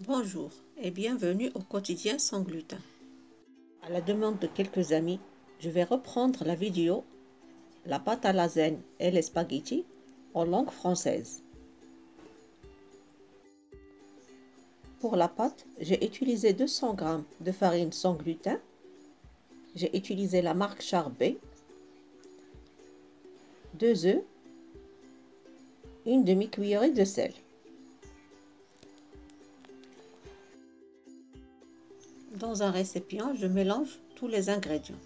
Bonjour et bienvenue au quotidien sans gluten. À la demande de quelques amis, je vais reprendre la vidéo La pâte à lasagne et les spaghettis en langue française. Pour la pâte, j'ai utilisé 200 g de farine sans gluten. J'ai utilisé la marque Charbet, 2 œufs, une demi-cuillerée de sel. Dans un récipient, je mélange tous les ingrédients.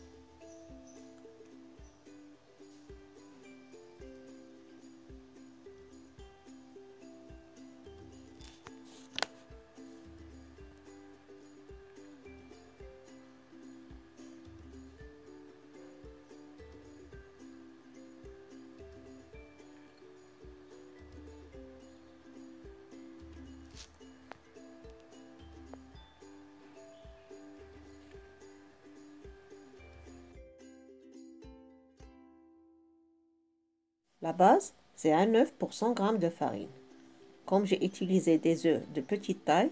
La base, c'est un œuf pour 100 g de farine. Comme j'ai utilisé des œufs de petite taille,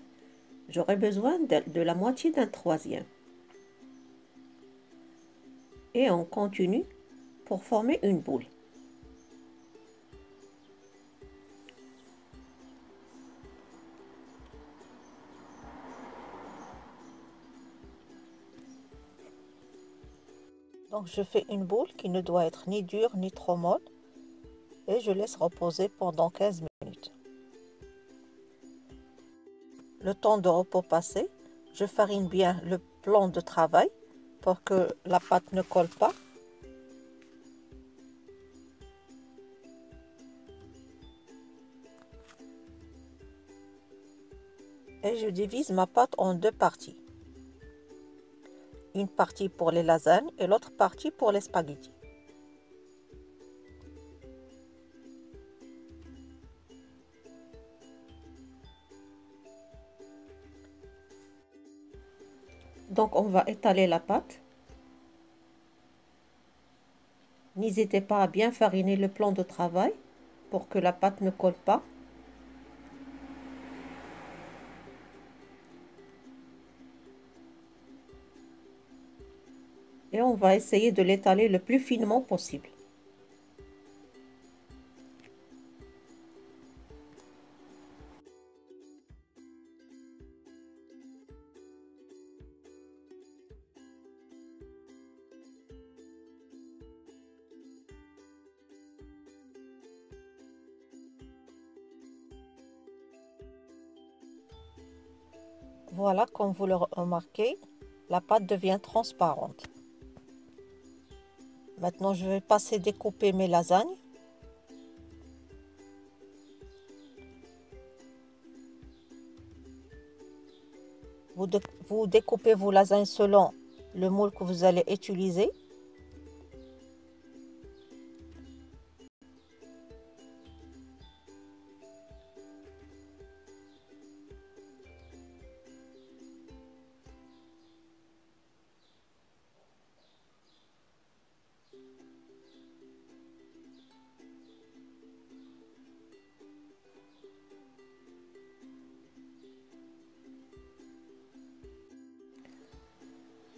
j'aurai besoin de la moitié d'un troisième. Et on continue pour former une boule. Donc je fais une boule qui ne doit être ni dure ni trop molle et je laisse reposer pendant 15 minutes. Le temps de repos passé, je farine bien le plan de travail pour que la pâte ne colle pas. Et je divise ma pâte en deux parties. Une partie pour les lasagnes et l'autre partie pour les spaghettis. Donc on va étaler la pâte. N'hésitez pas à bien fariner le plan de travail pour que la pâte ne colle pas. Et on va essayer de l'étaler le plus finement possible. Voilà, comme vous le remarquez, la pâte devient transparente. Maintenant, je vais passer découper mes lasagnes. Vous découpez vos lasagnes selon le moule que vous allez utiliser.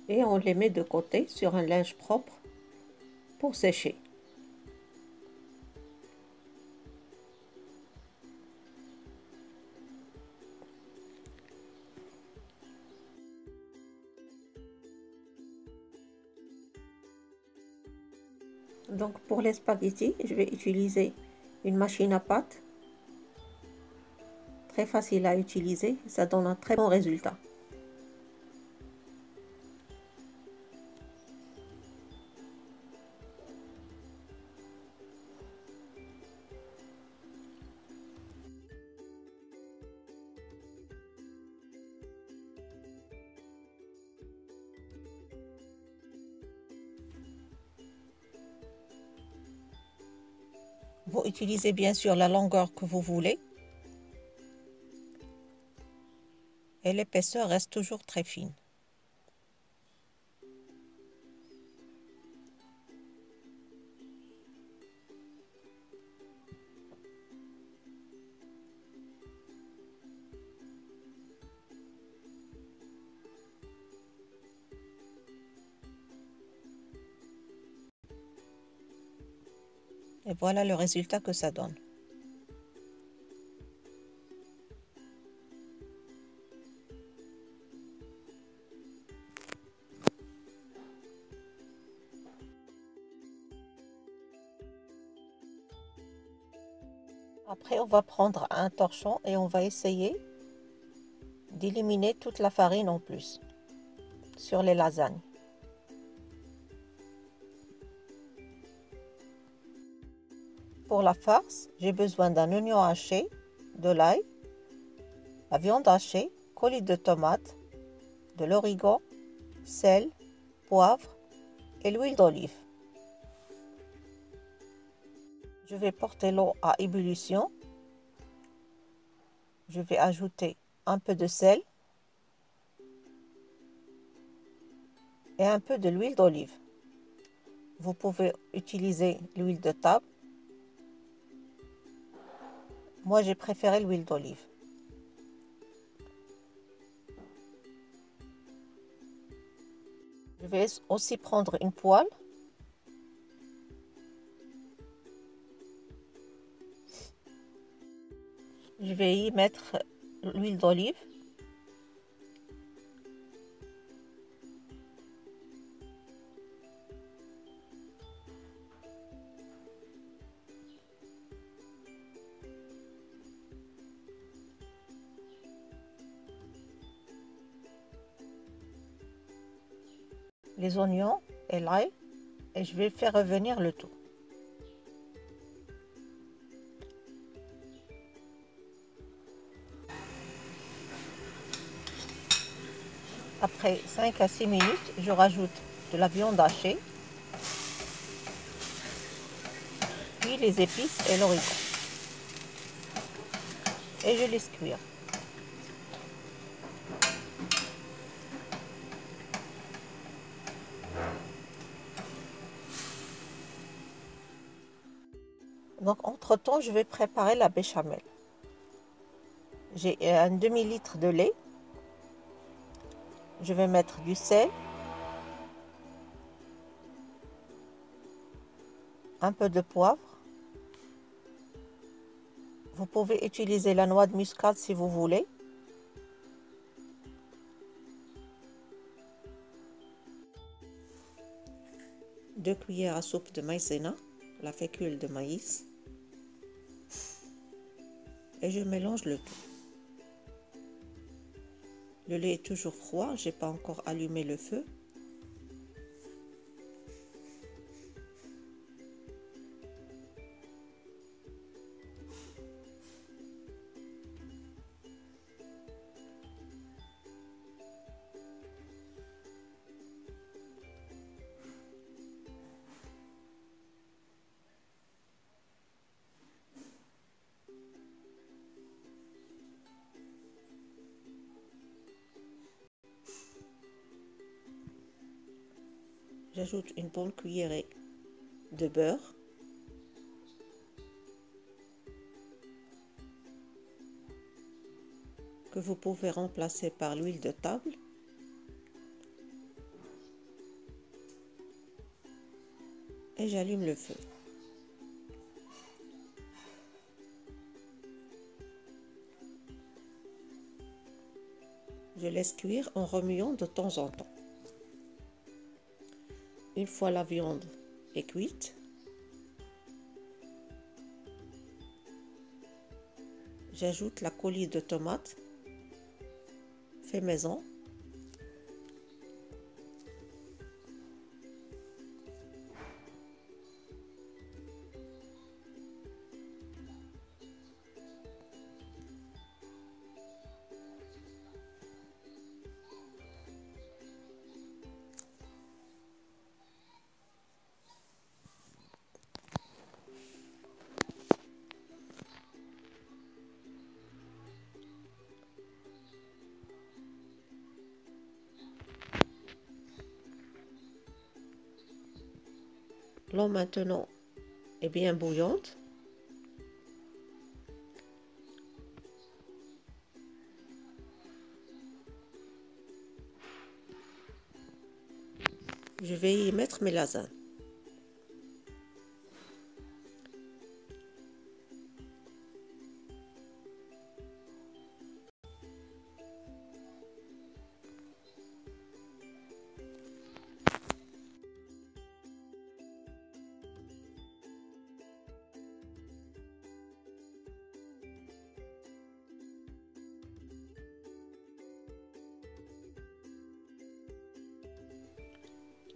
Et on les met de côté sur un linge propre pour sécher. Donc pour les spaghettis, je vais utiliser une machine à pâte. Très facile à utiliser, ça donne un très bon résultat. Vous utilisez bien sûr la longueur que vous voulez. Et l'épaisseur reste toujours très fine. Et voilà le résultat que ça donne. Après, on va prendre un torchon et on va essayer d'éliminer toute la farine en plus sur les lasagnes. Pour la farce, j'ai besoin d'un oignon haché, de l'ail, la viande hachée, colis de tomates, de l'origan, sel, poivre et l'huile d'olive. Je vais porter l'eau à ébullition. Je vais ajouter un peu de sel et un peu de l'huile d'olive. Vous pouvez utiliser l'huile de table. Moi, j'ai préféré l'huile d'olive. Je vais aussi prendre une poêle. Je vais y mettre l'huile d'olive. Les oignons et l'ail et je vais faire revenir le tout. Après 5 à 6 minutes, je rajoute de la viande hachée, puis les épices et l'origan. Et je laisse cuire. Donc entre-temps, je vais préparer la béchamel. J'ai un demi-litre de lait. Je vais mettre du sel, un peu de poivre. Vous pouvez utiliser la noix de muscade si vous voulez. Deux cuillères à soupe de maïzena, la fécule de maïs. Et je mélange le tout. Le lait est toujours froid, j'ai pas encore allumé le feu. J'ajoute une bonne cuillerée de beurre. Que vous pouvez remplacer par l'huile de table. Et j'allume le feu. Je laisse cuire en remuant de temps en temps. Une fois la viande est cuite, j'ajoute la colis de tomates fait maison. L'eau maintenant est bien bouillante. Je vais y mettre mes lasagnes.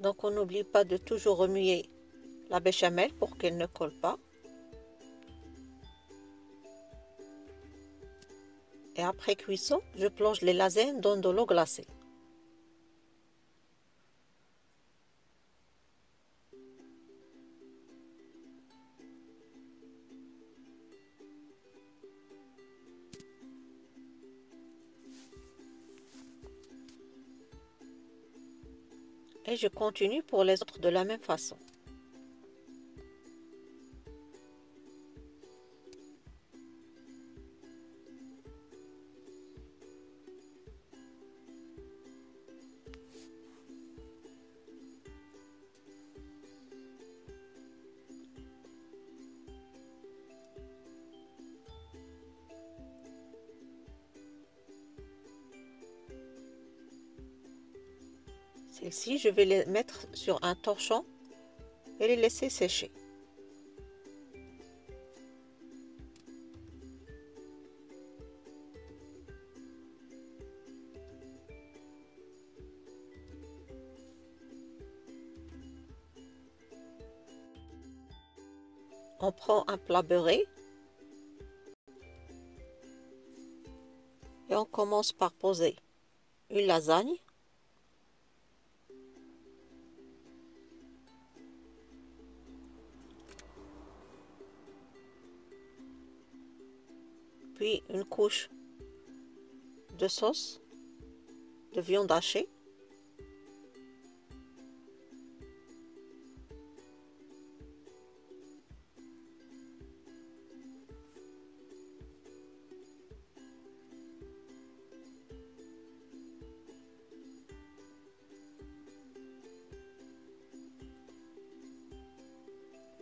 Donc on n'oublie pas de toujours remuer la béchamel pour qu'elle ne colle pas. Et après cuisson, je plonge les lasagnes dans de l'eau glacée. Et je continue pour les autres de la même façon. Celles-ci, je vais les mettre sur un torchon et les laisser sécher. On prend un plat beurré et on commence par poser une lasagne. Puis une couche de sauce de viande hachée.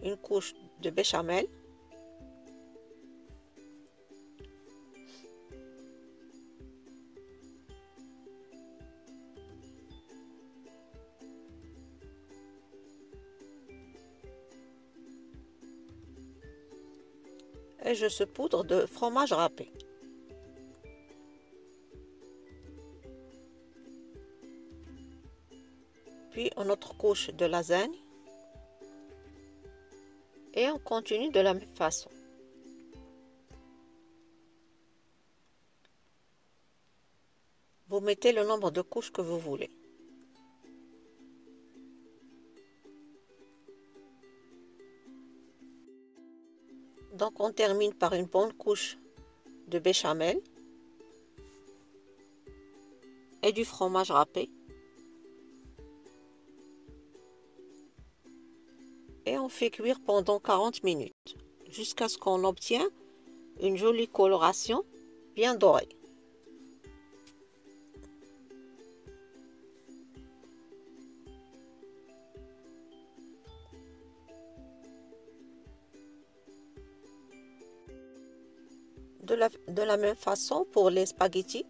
Une couche de béchamel. Et je saupoudre de fromage râpé. Puis une autre couche de lasagne. Et on continue de la même façon. Vous mettez le nombre de couches que vous voulez. Donc on termine par une bonne couche de béchamel et du fromage râpé. Et on fait cuire pendant 40 minutes jusqu'à ce qu'on obtienne une jolie coloration bien dorée. De la même façon pour les spaghettis,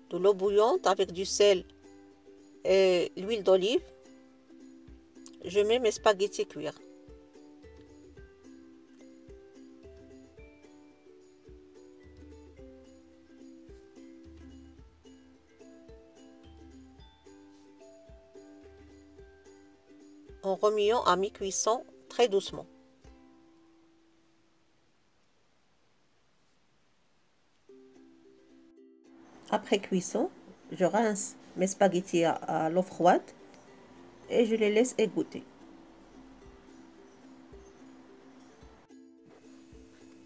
de l'eau bouillante avec du sel et l'huile d'olive. Je mets mes spaghettis cuire. En remuant à mi-cuisson très doucement. Après cuisson, je rince mes spaghettis à l'eau froide et je les laisse égoutter.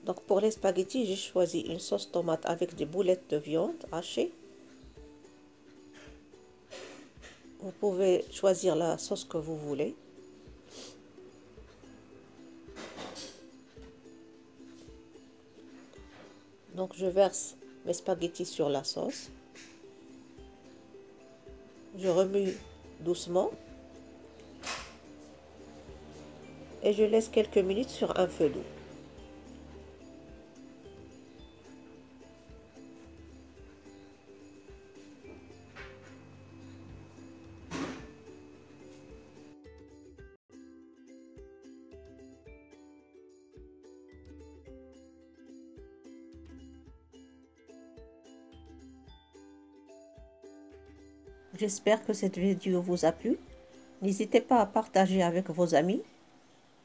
Donc pour les spaghettis, j'ai choisi une sauce tomate avec des boulettes de viande hachées. Vous pouvez choisir la sauce que vous voulez. Donc je verse mes spaghettis sur la sauce. Je remue doucement. Et je laisse quelques minutes sur un feu doux. J'espère que cette vidéo vous a plu. N'hésitez pas à partager avec vos amis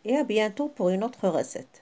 et à bientôt pour une autre recette.